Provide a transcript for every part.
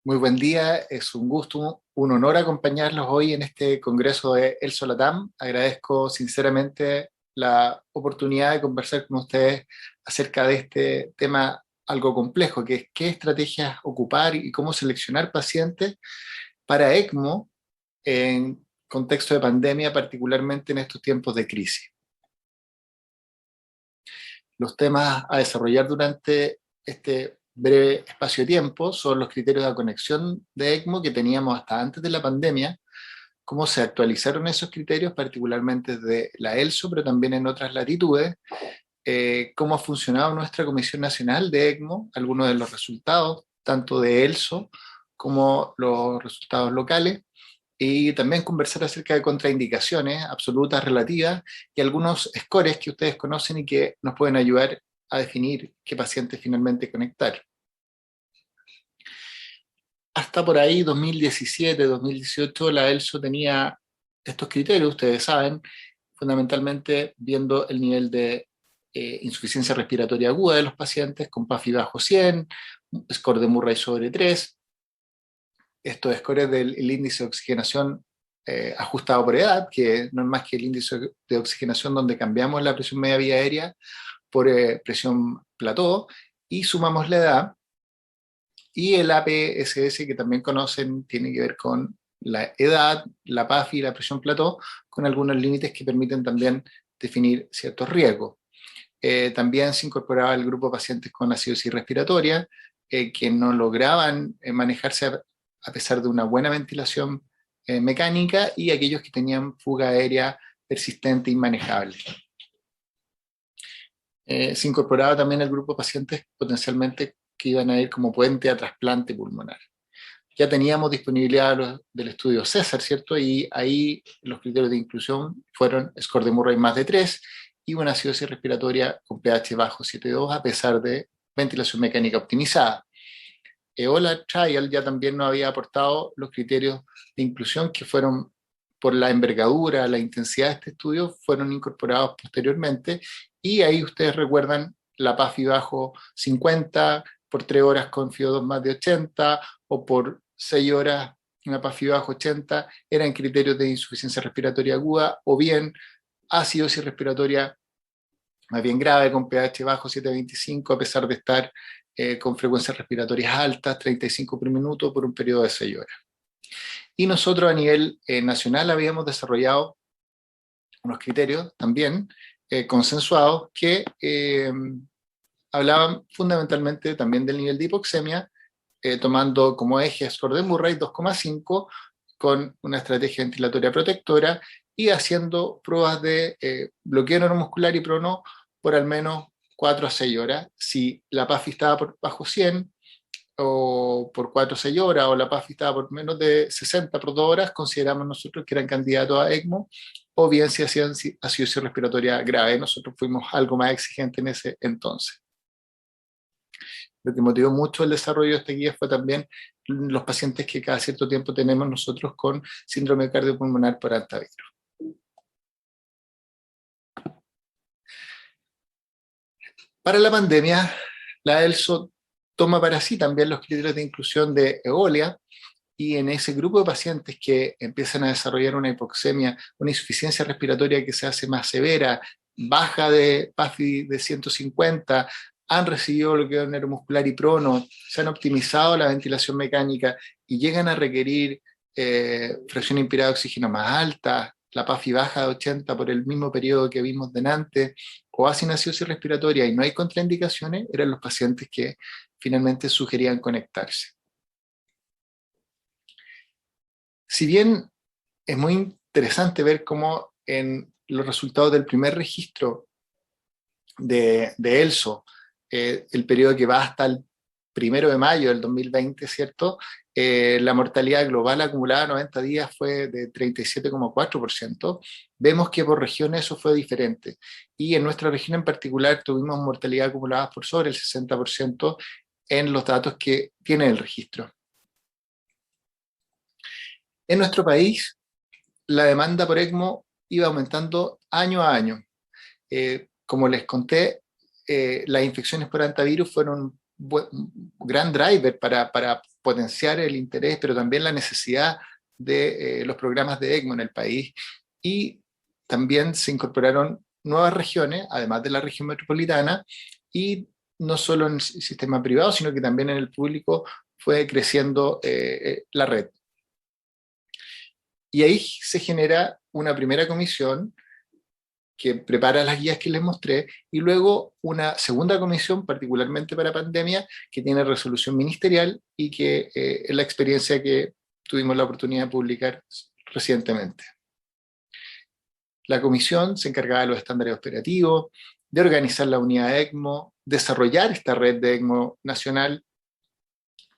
Muy buen día, es un gusto, un honor acompañarlos hoy en este congreso de ELSO LATAM. Agradezco sinceramente la oportunidad de conversar con ustedes acerca de este tema algo complejo, que es qué estrategias ocupar y cómo seleccionar pacientes para ECMO en contexto de pandemia, particularmente en estos tiempos de crisis. Los temas a desarrollar durante este breve espacio de tiempo son los criterios de conexión de ECMO que teníamos hasta antes de la pandemia, cómo se actualizaron esos criterios, particularmente de la ELSO, pero también en otras latitudes, cómo ha funcionado nuestra Comisión Nacional de ECMO, algunos de los resultados, tanto de ELSO como los resultados locales, y también conversar acerca de contraindicaciones absolutas, relativas, y algunos scores que ustedes conocen y que nos pueden ayudar a definir qué paciente finalmente conectar. Hasta por ahí, 2017, 2018, la ELSO tenía estos criterios, ustedes saben, fundamentalmente viendo el nivel de insuficiencia respiratoria aguda de los pacientes con PAFI bajo 100, score de Murray sobre 3, estos scores del índice de oxigenación ajustado por edad, que no es más que el índice de oxigenación donde cambiamos la presión media vía aérea por presión plató, y sumamos la edad, y el APSS, que también conocen, tiene que ver con la edad, la PAFI y la presión plató, con algunos límites que permiten también definir ciertos riesgos. También se incorporaba el grupo de pacientes con acidosis respiratoria, que no lograban manejarse a pesar de una buena ventilación mecánica, y aquellos que tenían fuga aérea persistente e inmanejable. Se incorporaba también el grupo de pacientes potencialmente que iban a ir como puente a trasplante pulmonar. Ya teníamos disponibilidad del estudio César, ¿cierto? Y ahí los criterios de inclusión fueron score de Murray más de 3 y una acidosis respiratoria con pH bajo 7,2 a pesar de ventilación mecánica optimizada. EOLA Trial ya también nos había aportado los criterios de inclusión que fueron, por la envergadura, la intensidad de este estudio, fueron incorporados posteriormente, y ahí ustedes recuerdan la PAFI bajo 50 por 3 horas con FIO2 más de 80 o por 6 horas una PAFI bajo 80, eran criterios de insuficiencia respiratoria aguda o bien acidosis respiratoria más bien grave con pH bajo 7,25 a pesar de estar con frecuencias respiratorias altas, 35 por minuto por un periodo de 6 horas. Y nosotros a nivel nacional habíamos desarrollado unos criterios también consensuados que hablaban fundamentalmente también del nivel de hipoxemia, tomando como eje score de Murray 2,5 con una estrategia ventilatoria protectora y haciendo pruebas de bloqueo neuromuscular y prono por al menos 4 a 6 horas. Si la PAFI estaba por bajo 100 o por 4 a 6 horas, o la PAFI estaba por menos de 60 por 2 horas, consideramos nosotros que eran candidatos a ECMO, o bien si hacían acidosis respiratoria grave. Nosotros fuimos algo más exigentes en ese entonces. Lo que motivó mucho el desarrollo de esta guía fue también los pacientes que cada cierto tiempo tenemos nosotros con síndrome cardiopulmonar por hantavirus. Para la pandemia, la ELSO toma para sí también los criterios de inclusión de EOLIA, y en ese grupo de pacientes que empiezan a desarrollar una hipoxemia, una insuficiencia respiratoria que se hace más severa, baja de PAFI de 150, han recibido bloqueo neuromuscular y prono, se han optimizado la ventilación mecánica y llegan a requerir fracción inspirada de oxígeno más alta, la PAFI baja de 80 por el mismo periodo que vimos delante, o hacen acidosis respiratoria y no hay contraindicaciones, eran los pacientes que finalmente sugerían conectarse. Si bien es muy interesante ver cómo en los resultados del primer registro de ELSO, el periodo que va hasta el 1 de mayo del 2020, ¿cierto? La mortalidad global acumulada a 90 días fue de 37,4%. Vemos que por región eso fue diferente. Y en nuestra región en particular tuvimos mortalidad acumulada por sobre el 60% en los datos que tiene el registro. En nuestro país, la demanda por ECMO iba aumentando año a año. Como les conté, las infecciones por hantavirus fueron un gran driver para potenciar el interés, pero también la necesidad de los programas de ECMO en el país, y también se incorporaron nuevas regiones, además de la región metropolitana, y no solo en el sistema privado, sino que también en el público fue creciendo la red. Y ahí se genera una primera comisión que prepara las guías que les mostré, y luego una segunda comisión, particularmente para pandemia, que tiene resolución ministerial y que es la experiencia que tuvimos la oportunidad de publicar recientemente. La comisión se encargaba de los estándares operativos, de organizar la unidad de ECMO, desarrollar esta red de ECMO nacional,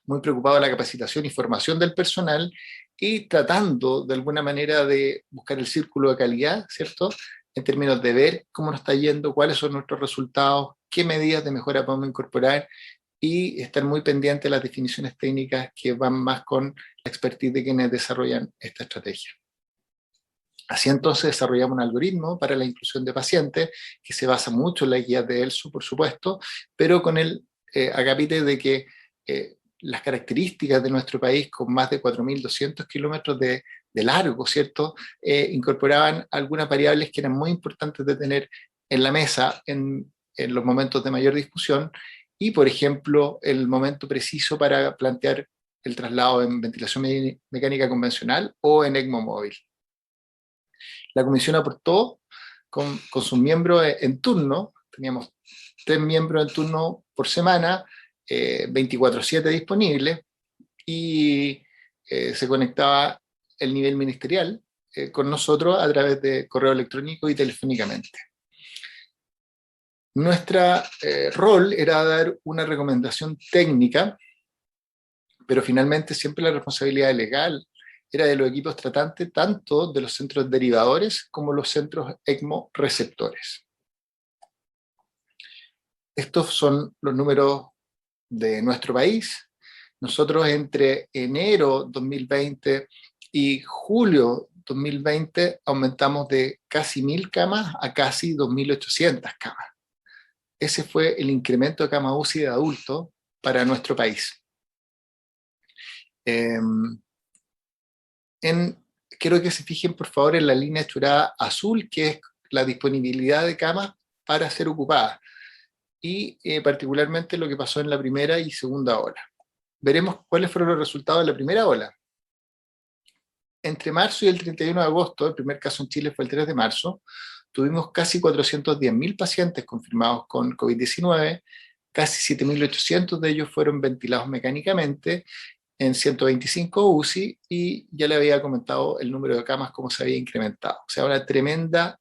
muy preocupado de la capacitación y formación del personal, y tratando de alguna manera de buscar el círculo de calidad, ¿cierto?, en términos de ver cómo nos está yendo, cuáles son nuestros resultados, qué medidas de mejora podemos incorporar, y estar muy pendiente de las definiciones técnicas que van más con la expertise de quienes desarrollan esta estrategia. Así entonces desarrollamos un algoritmo para la inclusión de pacientes que se basa mucho en la guía de ELSO, por supuesto, pero con el agapite de que las características de nuestro país, con más de 4.200 kilómetros de largo, ¿cierto?, incorporaban algunas variables que eran muy importantes de tener en la mesa en los momentos de mayor discusión, y por ejemplo el momento preciso para plantear el traslado en ventilación mecánica convencional o en ECMO móvil. La comisión aportó con sus miembros en turno, teníamos 3 miembros en turno por semana, 24/7 disponibles, y se conectaba el nivel ministerial con nosotros a través de correo electrónico y telefónicamente. Nuestro rol era dar una recomendación técnica, pero finalmente siempre la responsabilidad legal era de los equipos tratantes, tanto de los centros derivadores como los centros ECMO receptores. Estos son los números de nuestro país. Nosotros entre enero 2020 y julio 2020 aumentamos de casi 1.000 camas a casi 2.800 camas. Ese fue el incremento de camas UCI de adultos para nuestro país. Quiero que se fijen por favor en la línea esturada azul, que es la disponibilidad de camas para ser ocupadas, y particularmente lo que pasó en la primera y segunda ola. Veremos cuáles fueron los resultados de la primera ola. Entre marzo y el 31 de agosto, el primer caso en Chile fue el 3 de marzo, tuvimos casi 410.000 pacientes confirmados con COVID-19, casi 7.800 de ellos fueron ventilados mecánicamente en 125 UCI, y ya le había comentado el número de camas como se había incrementado. O sea, una tremenda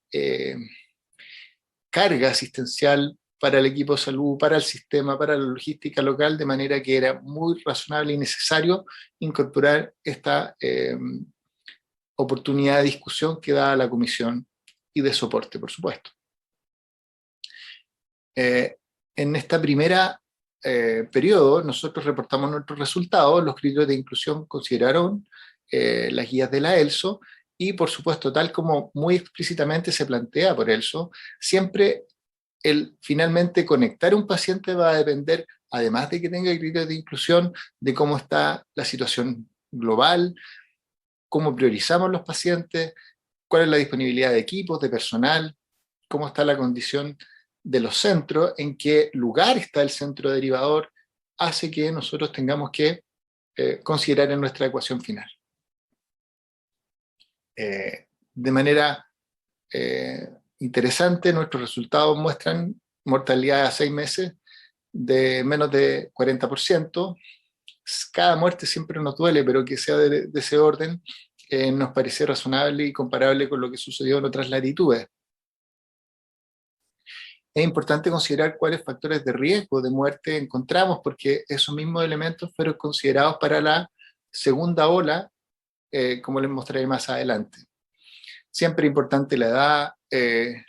carga asistencial para el equipo de salud, para el sistema, para la logística local, de manera que era muy razonable y necesario incorporar esta oportunidad de discusión que da la comisión y de soporte, por supuesto. En esta primera periodo, nosotros reportamos nuestros resultados. Los criterios de inclusión consideraron las guías de la ELSO, y por supuesto, tal como muy explícitamente se plantea por ELSO, siempre el finalmente conectar un paciente va a depender, además de que tenga criterios de inclusión, de cómo está la situación global, cómo priorizamos los pacientes, cuál es la disponibilidad de equipos, de personal, cómo está la condición de los centros, en qué lugar está el centro derivador, hace que nosotros tengamos que considerar en nuestra ecuación final. De manera interesante, nuestros resultados muestran mortalidad a 6 meses de menos de 40%. Cada muerte siempre nos duele, pero que sea de ese orden nos parece razonable y comparable con lo que sucedió en otras latitudes. Es importante considerar cuáles factores de riesgo de muerte encontramos, porque esos mismos elementos fueron considerados para la segunda ola, como les mostraré más adelante. Siempre importante la edad,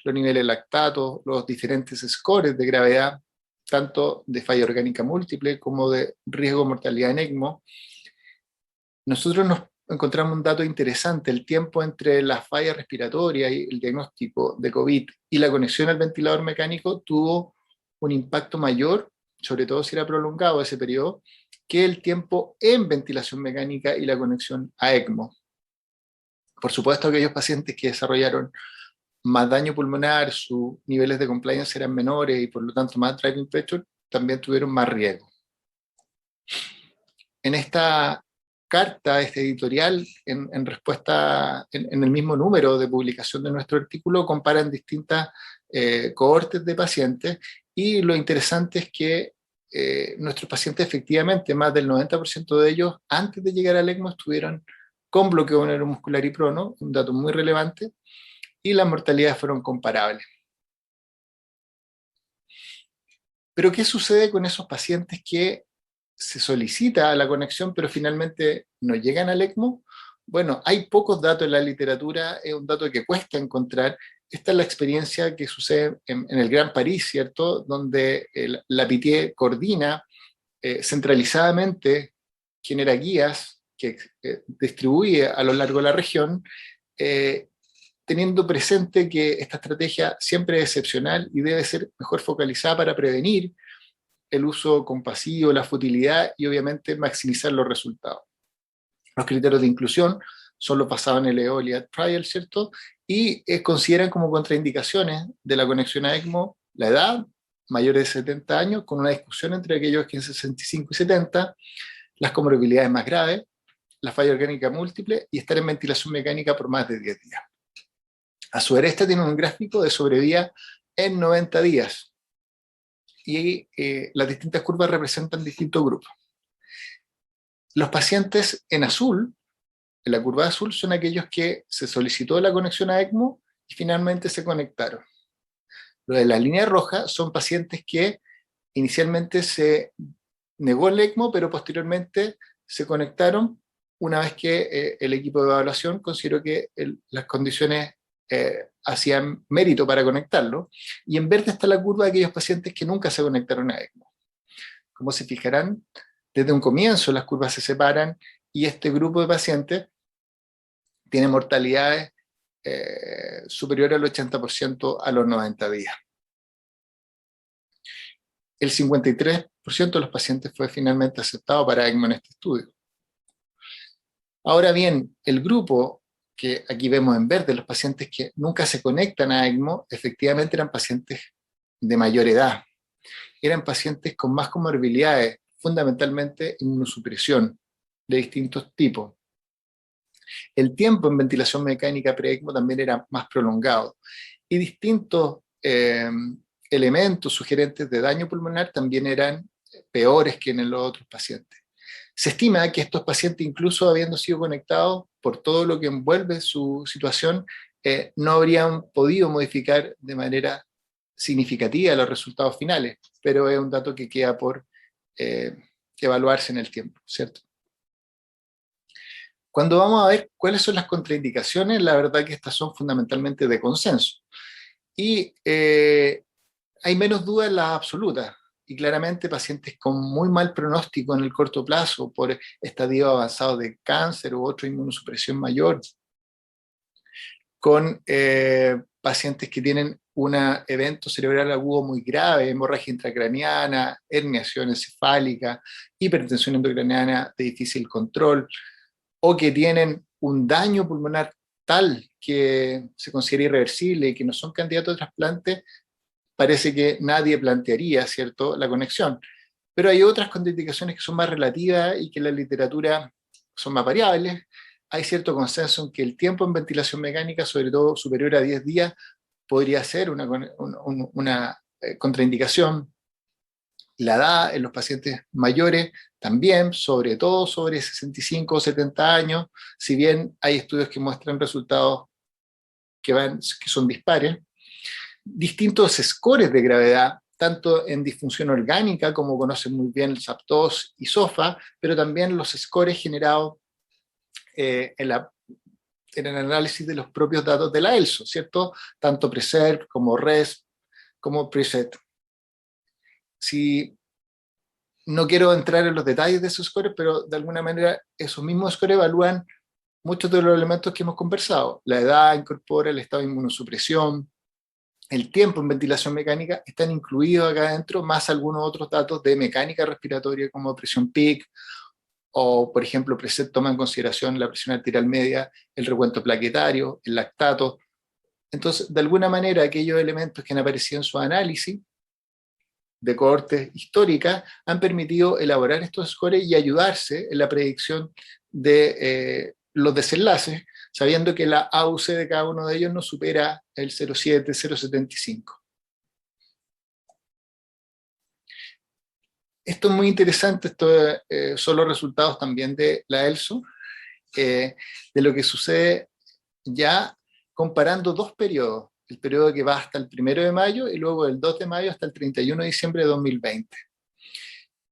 los niveles de lactato, los diferentes scores de gravedad, tanto de falla orgánica múltiple como de riesgo de mortalidad en ECMO. Nosotros nos encontramos un dato interesante: el tiempo entre la falla respiratoria y el diagnóstico de COVID y la conexión al ventilador mecánico tuvo un impacto mayor, sobre todo si era prolongado ese periodo, que el tiempo en ventilación mecánica y la conexión a ECMO. Por supuesto, aquellos pacientes que desarrollaron más daño pulmonar, sus niveles de compliance eran menores y por lo tanto más driving pressure, también tuvieron más riesgo. En esta carta, este editorial, en respuesta, en el mismo número de publicación de nuestro artículo, comparan distintas cohortes de pacientes y lo interesante es que nuestros pacientes efectivamente, más del 90% de ellos, antes de llegar al ECMO, estuvieron con bloqueo neuromuscular y prono, un dato muy relevante, y las mortalidades fueron comparables. Pero ¿qué sucede con esos pacientes que se solicita la conexión, pero finalmente no llegan al ECMO? Bueno, hay pocos datos en la literatura, es un dato que cuesta encontrar. Esta es la experiencia que sucede en el Gran París, ¿cierto? Donde la Pitié coordina centralizadamente, genera guías que distribuye a lo largo de la región, teniendo presente que esta estrategia siempre es excepcional y debe ser mejor focalizada para prevenir el uso compasivo, la futilidad y obviamente maximizar los resultados. Los criterios de inclusión son los basados en el EOLIAD trial, ¿cierto? Y consideran como contraindicaciones de la conexión a ECMO la edad, mayores de 70 años, con una discusión entre aquellos que en 65 y 70, las comorbilidades más graves, la falla orgánica múltiple y estar en ventilación mecánica por más de 10 días. A su derecha tiene un gráfico de sobrevida en 90 días y las distintas curvas representan distintos grupos. Los pacientes en azul, en la curva azul, son aquellos que se solicitó la conexión a ECMO y finalmente se conectaron. Los de la línea roja son pacientes que inicialmente se negó el ECMO, pero posteriormente se conectaron una vez que el equipo de evaluación consideró que las condiciones hacían mérito para conectarlo. Y en verde está la curva de aquellos pacientes que nunca se conectaron a ECMO. Como se fijarán, desde un comienzo las curvas se separan y este grupo de pacientes tiene mortalidades superiores al 80% a los 90 días. El 53% de los pacientes fue finalmente aceptado para ECMO en este estudio. Ahora bien, el grupo que aquí vemos en verde, los pacientes que nunca se conectan a ECMO, efectivamente eran pacientes de mayor edad. Eran pacientes con más comorbilidades, fundamentalmente inmunosupresión de distintos tipos. El tiempo en ventilación mecánica pre-ECMO también era más prolongado. Y distintos elementos sugerentes de daño pulmonar también eran peores que en los otros pacientes. Se estima que estos pacientes, incluso habiendo sido conectados por todo lo que envuelve su situación, no habrían podido modificar de manera significativa los resultados finales, pero es un dato que queda por evaluarse en el tiempo, ¿cierto? Cuando vamos a ver cuáles son las contraindicaciones, la verdad que estas son fundamentalmente de consenso. Y hay menos dudas en las absolutas. Y claramente pacientes con muy mal pronóstico en el corto plazo por estadios avanzados de cáncer u otra inmunosupresión mayor, con pacientes que tienen un evento cerebral agudo muy grave, hemorragia intracraniana, herniación encefálica, hipertensión endocraniana de difícil control, o que tienen un daño pulmonar tal que se considera irreversible y que no son candidatos a trasplante, parece que nadie plantearía, ¿cierto?, la conexión. Pero hay otras contraindicaciones que son más relativas y que en la literatura son más variables. Hay cierto consenso en que el tiempo en ventilación mecánica, sobre todo superior a 10 días, podría ser una contraindicación. La edad en los pacientes mayores también, sobre todo sobre 65 o 70 años, si bien hay estudios que muestran resultados que son dispares. Distintos scores de gravedad, tanto en disfunción orgánica, como conocen muy bien el SAPTOS y SOFA, pero también los scores generados en el análisis de los propios datos de la ELSO, ¿cierto? Tanto PRESERVE como RESP, como PRESET. Si no quiero entrar en los detalles de esos scores, pero de alguna manera esos mismos scores evalúan muchos de los elementos que hemos conversado. La edad incorpora el estado de inmunosupresión, el tiempo en ventilación mecánica están incluidos acá adentro, más algunos otros datos de mecánica respiratoria como presión peak, o por ejemplo, toma en consideración la presión arterial media, el recuento plaquetario, el lactato. Entonces, de alguna manera, aquellos elementos que han aparecido en su análisis de cohortes históricas han permitido elaborar estos scores y ayudarse en la predicción de los desenlaces, sabiendo que la AUC de cada uno de ellos no supera el 0,7, 0,75. Esto es muy interesante, esto son los resultados también de la ELSO, de lo que sucede ya comparando dos periodos, el periodo que va hasta el 1 de mayo y luego del 2 de mayo hasta el 31 de diciembre de 2020.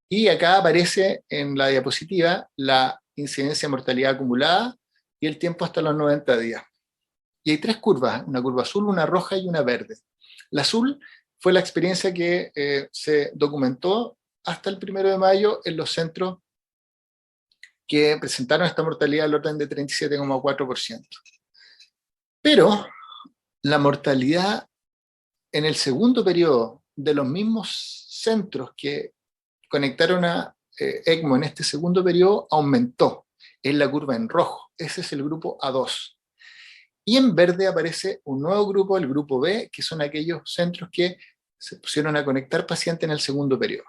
Y acá aparece en la diapositiva la incidencia de mortalidad acumulada y el tiempo hasta los 90 días. Y hay tres curvas, una curva azul, una roja y una verde. La azul fue la experiencia que se documentó hasta el 1 de mayo en los centros que presentaron esta mortalidad al orden de 37,4%. Pero la mortalidad en el segundo periodo de los mismos centros que conectaron a ECMO en este segundo periodo aumentó. Es la curva en rojo. Ese es el grupo A2. Y en verde aparece un nuevo grupo, el grupo B, que son aquellos centros que se pusieron a conectar pacientes en el segundo periodo.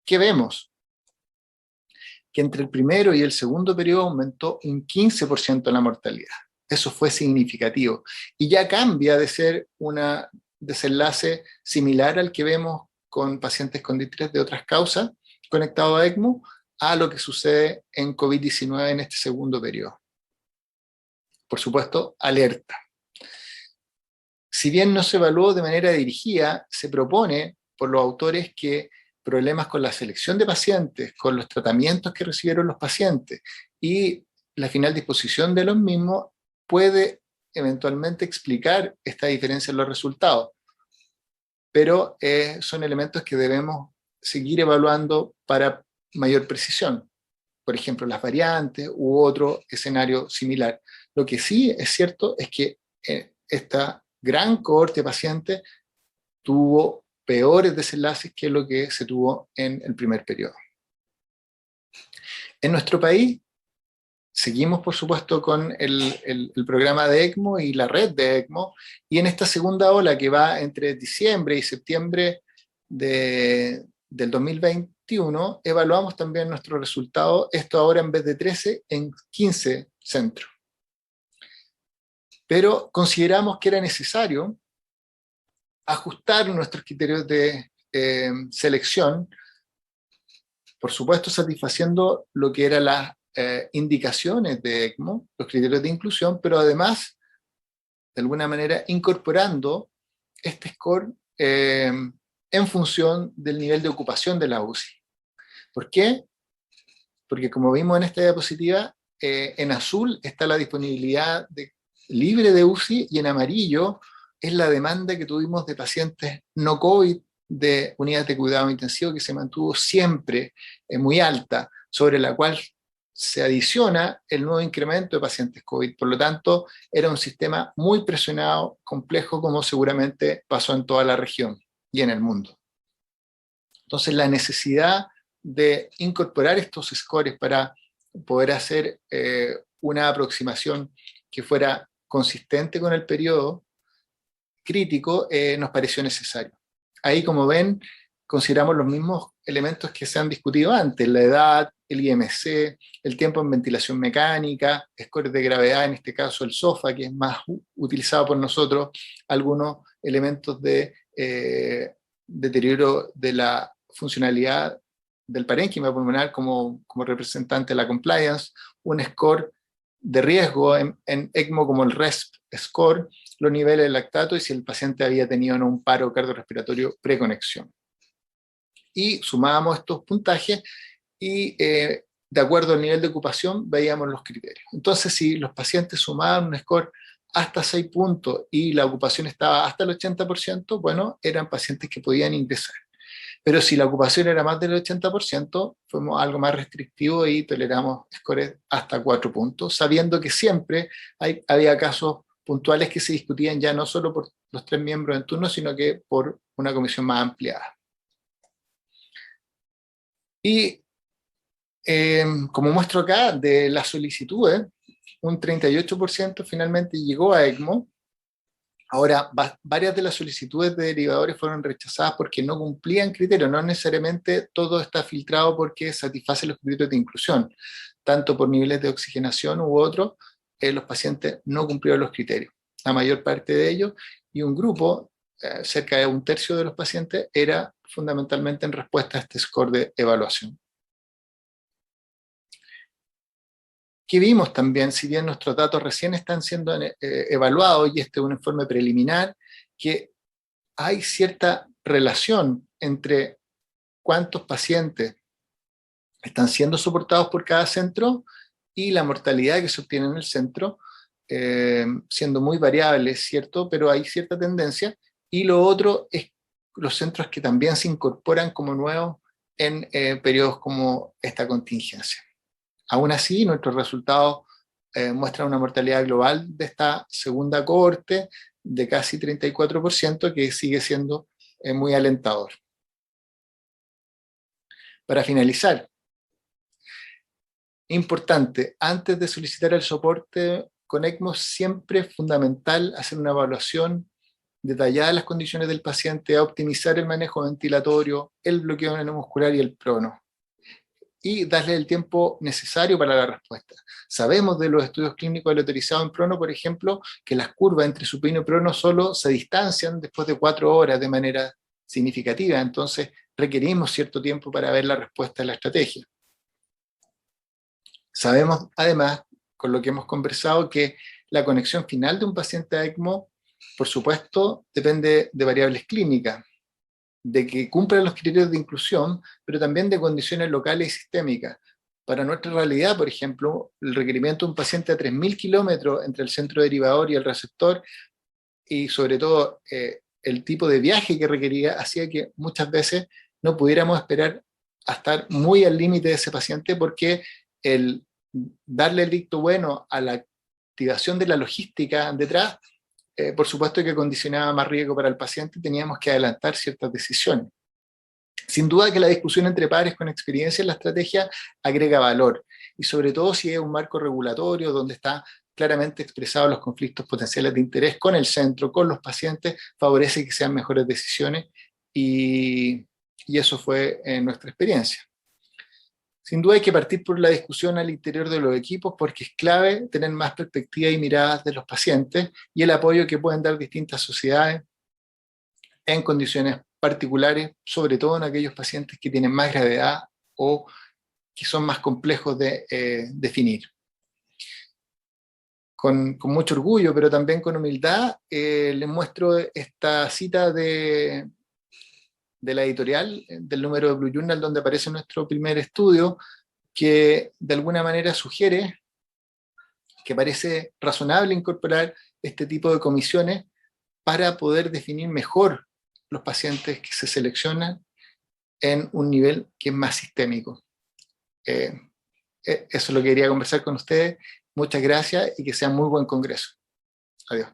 ¿Qué vemos? Que entre el primero y el segundo periodo aumentó un 15% la mortalidad. Eso fue significativo. Y ya cambia de ser un desenlace similar al que vemos con pacientes con distrés de otras causas conectados a ECMO, a lo que sucede en COVID-19 en este segundo periodo. Por supuesto, alerta. Si bien no se evaluó de manera dirigida, se propone por los autores que problemas con la selección de pacientes, con los tratamientos que recibieron los pacientes y la final disposición de los mismos puede eventualmente explicar esta diferencia en los resultados. Pero son elementos que debemos seguir evaluando para mayor precisión. Por ejemplo, las variantes u otro escenario similar. Lo que sí es cierto es que esta gran cohorte de pacientes tuvo peores desenlaces que lo que se tuvo en el primer periodo. En nuestro país seguimos, por supuesto, con el programa de ECMO y la red de ECMO, y en esta segunda ola que va entre diciembre y septiembre del 2021, evaluamos también nuestros resultados, esto ahora en vez de 13, en 15 centros. Pero consideramos que era necesario ajustar nuestros criterios de selección, por supuesto satisfaciendo lo que eran las indicaciones de ECMO, los criterios de inclusión, pero además, de alguna manera, incorporando este score en función del nivel de ocupación de la UCI. ¿Por qué? Porque como vimos en esta diapositiva, en azul está la disponibilidad libre de UCI y en amarillo es la demanda que tuvimos de pacientes no COVID de unidades de cuidado intensivo que se mantuvo siempre muy alta, sobre la cual se adiciona el nuevo incremento de pacientes COVID. Por lo tanto, era un sistema muy presionado, complejo, como seguramente pasó en toda la región y en el mundo. Entonces, la necesidad de incorporar estos scores para poder hacer una aproximación que fuera consistente con el periodo crítico nos pareció necesario. Ahí, como ven, consideramos los mismos elementos que se han discutido antes, la edad, el IMC, el tiempo en ventilación mecánica, scores de gravedad, en este caso el SOFA, que es más utilizado por nosotros, algunos elementos de deterioro de la funcionalidad del parénquima pulmonar como representante de la compliance, un score de riesgo en ECMO como el RESP score, los niveles de lactato y si el paciente había tenido o no un paro cardiorrespiratorio preconexión. Y sumábamos estos puntajes y de acuerdo al nivel de ocupación veíamos los criterios. Entonces, si los pacientes sumaban un score hasta 6 puntos y la ocupación estaba hasta el 80%, bueno, eran pacientes que podían ingresar. Pero si la ocupación era más del 80%, fuimos algo más restrictivo y toleramos scores hasta 4 puntos, sabiendo que siempre había casos puntuales que se discutían ya no solo por los 3 miembros en turno, sino que por una comisión más ampliada. Y como muestro acá, de las solicitudes, un 38% finalmente llegó a ECMO. Ahora, varias de las solicitudes de derivadores fueron rechazadas porque no cumplían criterios, no necesariamente todo está filtrado porque satisface los criterios de inclusión, tanto por niveles de oxigenación u otros, los pacientes no cumplieron los criterios, la mayor parte de ellos, y un grupo, cerca de un tercio de los pacientes, era fundamentalmente en respuesta a este score de evaluación. Que vimos también, si bien nuestros datos recién están siendo evaluados, y este es un informe preliminar, que hay cierta relación entre cuántos pacientes están siendo soportados por cada centro y la mortalidad que se obtiene en el centro, siendo muy variable, ¿cierto? Pero hay cierta tendencia. Y lo otro es los centros que también se incorporan como nuevos en periodos como esta contingencia. Aún así, nuestros resultados muestran una mortalidad global de esta segunda cohorte de casi 34%, que sigue siendo muy alentador. Para finalizar, importante, antes de solicitar el soporte con ECMO, siempre es fundamental hacer una evaluación detallada de las condiciones del paciente, a optimizar el manejo ventilatorio, el bloqueo neuromuscular y el prono, y darle el tiempo necesario para la respuesta. Sabemos de los estudios clínicos aleatorizados en prono, por ejemplo, que las curvas entre supino y prono solo se distancian después de 4 horas de manera significativa, entonces requerimos cierto tiempo para ver la respuesta de la estrategia. Sabemos, además, con lo que hemos conversado, que la conexión final de un paciente a ECMO, por supuesto, depende de variables clínicas, de que cumplan los criterios de inclusión, pero también de condiciones locales y sistémicas. Para nuestra realidad, por ejemplo, el requerimiento de un paciente a 3.000 kilómetros entre el centro derivador y el receptor, y sobre todo el tipo de viaje que requería, hacía que muchas veces no pudiéramos esperar a estar muy al límite de ese paciente, porque el darle el visto bueno a la activación de la logística detrás, por supuesto que condicionaba más riesgo para el paciente y teníamos que adelantar ciertas decisiones. Sin duda que la discusión entre pares con experiencia en la estrategia agrega valor, y sobre todo si es un marco regulatorio donde está claramente expresados los conflictos potenciales de interés con el centro, con los pacientes, favorece que sean mejores decisiones, y eso fue nuestra experiencia. Sin duda hay que partir por la discusión al interior de los equipos, porque es clave tener más perspectiva y miradas de los pacientes y el apoyo que pueden dar distintas sociedades en condiciones particulares, sobre todo en aquellos pacientes que tienen más gravedad o que son más complejos de definir. Con mucho orgullo, pero también con humildad, les muestro esta cita de la editorial, del número de Blue Journal, donde aparece nuestro primer estudio, que de alguna manera sugiere que parece razonable incorporar este tipo de comisiones para poder definir mejor los pacientes que se seleccionan en un nivel que es más sistémico. Eso es lo que quería conversar con ustedes. Muchas gracias y que sea muy buen congreso. Adiós.